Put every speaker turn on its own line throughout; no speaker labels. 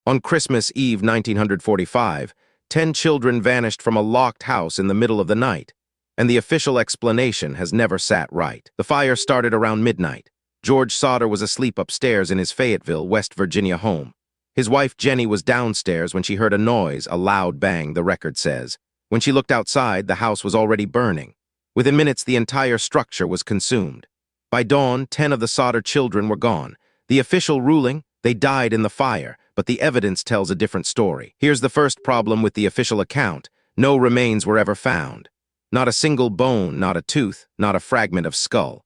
On Christmas Eve 1945, 10 children vanished from a locked house in the middle of the night, and the official explanation has never sat right. The fire started around midnight. George Sodder was asleep upstairs in his Fayetteville, West Virginia home. His wife Jenny was downstairs when she heard a noise, a loud bang, the record says. When she looked outside, the house was already burning. Within minutes, the entire structure was consumed. By dawn, 10 of the Sodder children were gone. The official ruling? They died in the fire, but the evidence tells a different story. Here's the first problem with the official account. No remains were ever found. Not a single bone, not a tooth, not a fragment of skull.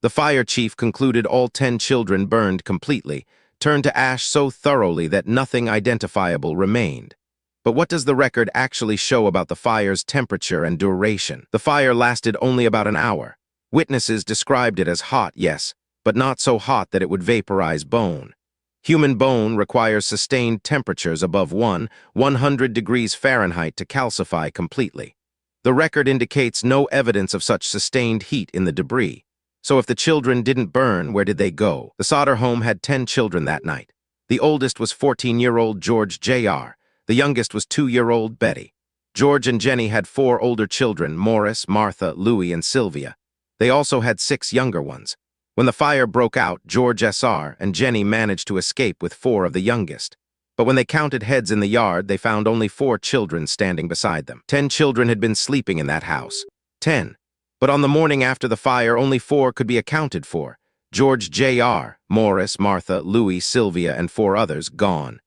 The fire chief concluded all 10 children burned completely, turned to ash so thoroughly that nothing identifiable remained. But what does the record actually show about the fire's temperature and duration? The fire lasted only about an hour. Witnesses described it as hot, yes, but not so hot that it would vaporize bone. Human bone requires sustained temperatures above 100 degrees Fahrenheit to calcify completely. The record indicates no evidence of such sustained heat in the debris. So if the children didn't burn, where did they go? The Sodder home had 10 children that night. The oldest was 14-year-old George Jr. The youngest was 2-year-old Betty. George and Jenny had 4 older children, Morris, Martha, Louie, and Sylvia. They also had 6 younger ones. When the fire broke out, George Sr. and Jenny managed to escape with 4 of the youngest. But when they counted heads in the yard, they found only 4 children standing beside them. 10 children had been sleeping in that house. 10. But on the morning after the fire, only 4 could be accounted for. George Jr., Morris, Martha, Louie, Sylvia, and 4 others gone.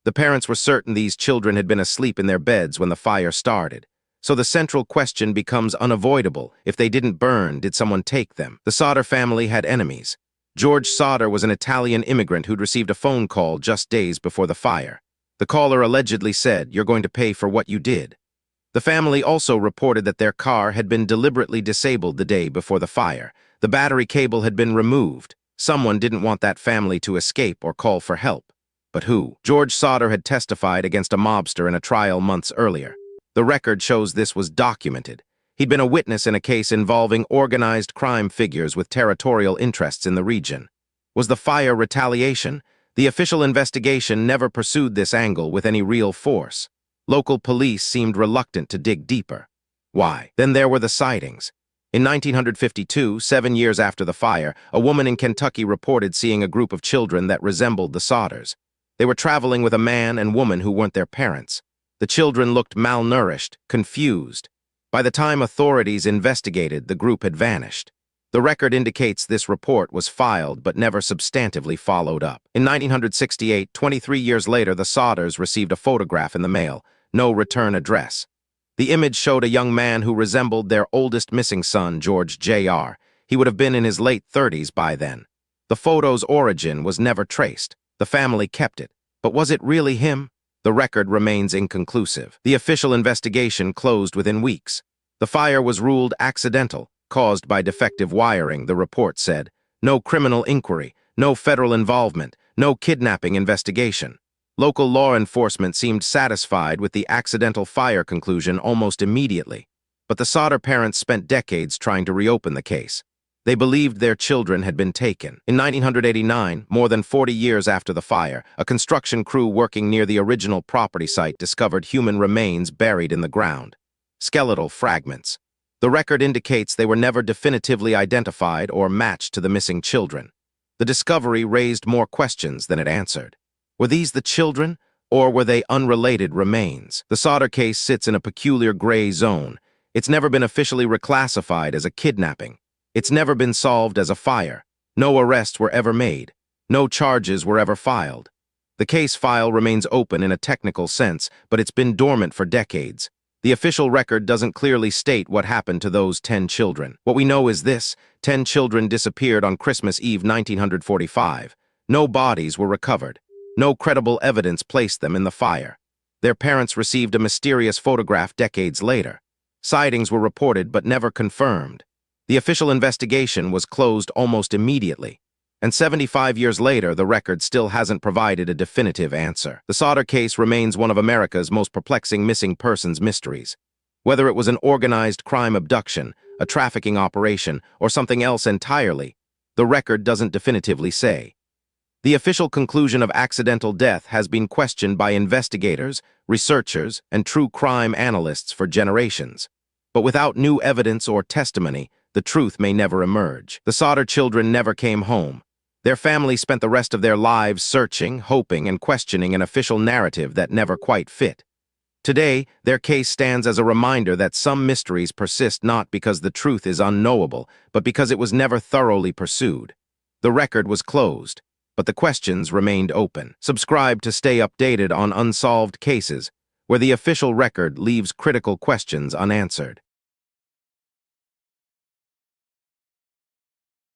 The parents were certain these children had been asleep in their beds when the fire started. So the central question becomes unavoidable. If they didn't burn, did someone take them? The Sodder family had enemies. George Sodder was an Italian immigrant who'd received a phone call just days before the fire. The caller allegedly said, "You're going to pay for what you did." The family also reported that their car had been deliberately disabled the day before the fire. The battery cable had been removed. Someone didn't want that family to escape or call for help. But who? George Sodder had testified against a mobster in a trial months earlier. The record shows this was documented. He'd been a witness in a case involving organized crime figures with territorial interests in the region. Was the fire retaliation? The official investigation never pursued this angle with any real force. Local police seemed reluctant to dig deeper. Why? Then there were the sightings. In 1952, 7 years after the fire, a woman in Kentucky reported seeing a group of children that resembled the Sodders. They were traveling with a man and woman who weren't their parents. The children looked malnourished, confused. By the time authorities investigated, the group had vanished. The record indicates this report was filed but never substantively followed up. In 1968, 23 years later, the Sodders received a photograph in the mail. No return address. The image showed a young man who resembled their oldest missing son, George Jr. He would have been in his late 30s by then. The photo's origin was never traced. The family kept it. But was it really him? The record remains inconclusive. The official investigation closed within weeks. The fire was ruled accidental, caused by defective wiring, the report said. No criminal inquiry, no federal involvement, no kidnapping investigation. Local law enforcement seemed satisfied with the accidental fire conclusion almost immediately. But the Sodder parents spent decades trying to reopen the case. They believed their children had been taken. In 1989, more than 40 years after the fire, a construction crew working near the original property site discovered human remains buried in the ground. Skeletal fragments. The record indicates they were never definitively identified or matched to the missing children. The discovery raised more questions than it answered. Were these the children, or were they unrelated remains? The Sodder case sits in a peculiar gray zone. It's never been officially reclassified as a kidnapping. It's never been solved as a fire. No arrests were ever made. No charges were ever filed. The case file remains open in a technical sense, but it's been dormant for decades. The official record doesn't clearly state what happened to those 10 children. What we know is this: 10 children disappeared on Christmas Eve 1945. No bodies were recovered. No credible evidence placed them in the fire. Their parents received a mysterious photograph decades later. Sightings were reported but never confirmed. The official investigation was closed almost immediately, and 75 years later, the record still hasn't provided a definitive answer. The Sodder case remains one of America's most perplexing missing persons mysteries. Whether it was an organized crime abduction, a trafficking operation, or something else entirely, the record doesn't definitively say. The official conclusion of accidental death has been questioned by investigators, researchers, and true crime analysts for generations. But without new evidence or testimony, the truth may never emerge. The Sodder children never came home. Their family spent the rest of their lives searching, hoping, and questioning an official narrative that never quite fit. Today, their case stands as a reminder that some mysteries persist not because the truth is unknowable, but because it was never thoroughly pursued. The record was closed, but the questions remained open. Subscribe to stay updated on unsolved cases, where the official record leaves critical questions unanswered.